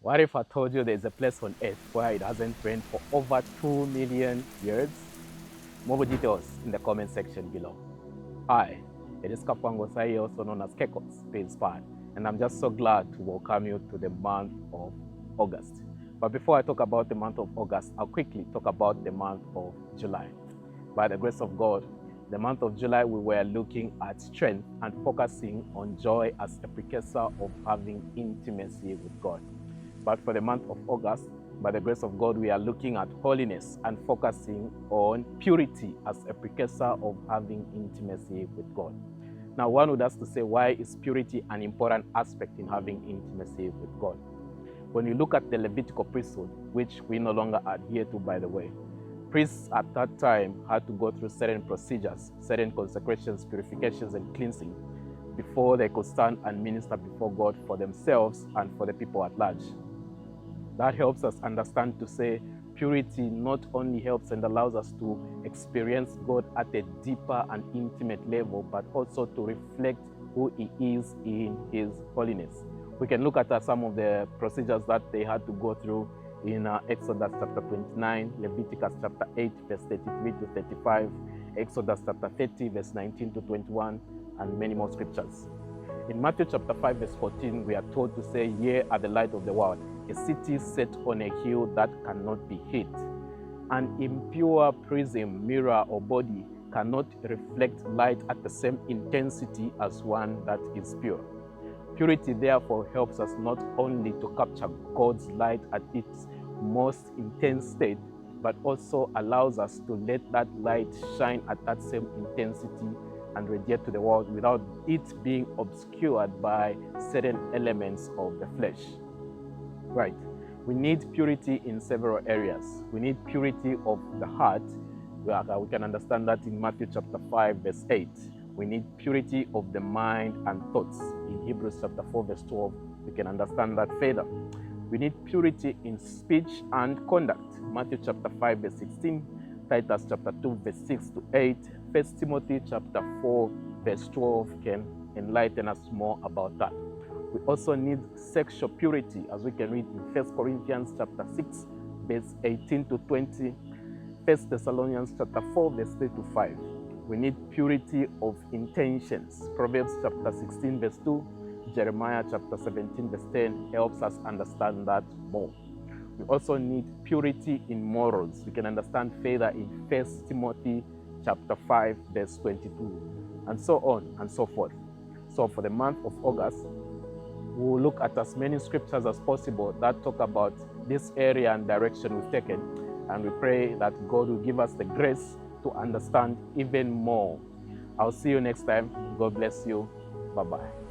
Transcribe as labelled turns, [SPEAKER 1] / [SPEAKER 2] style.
[SPEAKER 1] What if I told you there's a place on earth where it hasn't rained for over 2 million years? More details in the comment section below. Hi, it is Kapango Sai, also known as Kekos, Space Pod, and I'm just so glad to welcome you to the month of August. But before I talk about the month of August, I'll quickly talk about the month of July. By the grace of God, the month of July we were looking at strength and focusing on joy as a precursor of having intimacy with God. But for the month of August, by the grace of God, we are looking at holiness and focusing on purity as a precursor of having intimacy with God. Now, one would ask to say, why is purity an important aspect in having intimacy with God? When you look at the Levitical priesthood, which we no longer adhere to, by the way, priests at that time had to go through certain procedures, certain consecrations, purifications, and cleansing before they could stand and minister before God for themselves and for the people at large. That helps us understand to say purity not only helps and allows us to experience God at a deeper and intimate level, but also to reflect who He is in His holiness. We can look at some of the procedures that they had to go through in Exodus chapter 29, Leviticus chapter 8, verse 33 to 35, Exodus chapter 30, verse 19 to 21, and many more scriptures. In Matthew chapter 5, verse 14, we are told to say, "Ye are the light of the world, a city set on a hill that cannot be hid. An impure prism, mirror, or body cannot reflect light at the same intensity as one that is pure." Purity therefore helps us not only to capture God's light at its most intense state, but also allows us to let that light shine at that same intensity and radiate to the world without it being obscured by certain elements of the flesh. Right. We need purity in several areas. We need purity of the heart. We can understand that in Matthew chapter 5, verse 8. We need purity of the mind and thoughts. In Hebrews chapter 4, verse 12, we can understand that further. We need purity in speech and conduct. Matthew chapter 5, verse 16, Titus chapter 2, verse 6 to 8, 1 Timothy chapter 4, verse 12 can enlighten us more about that. We also need sexual purity, as we can read in 1 Corinthians chapter 6, verse 18 to 20, 1 Thessalonians chapter 4, verse 3 to 5. We need purity of intentions. Proverbs chapter 16, verse 2, Jeremiah chapter 17, verse 10 helps us understand that more. We also need purity in morals. We can understand further in 1 Timothy chapter 5, verse 22, and so on and so forth. So for the month of August, we will look at as many scriptures as possible that talk about this area and direction we've taken, and we pray that God will give us the grace to understand even more. I'll see you next time. God bless you. Bye-bye.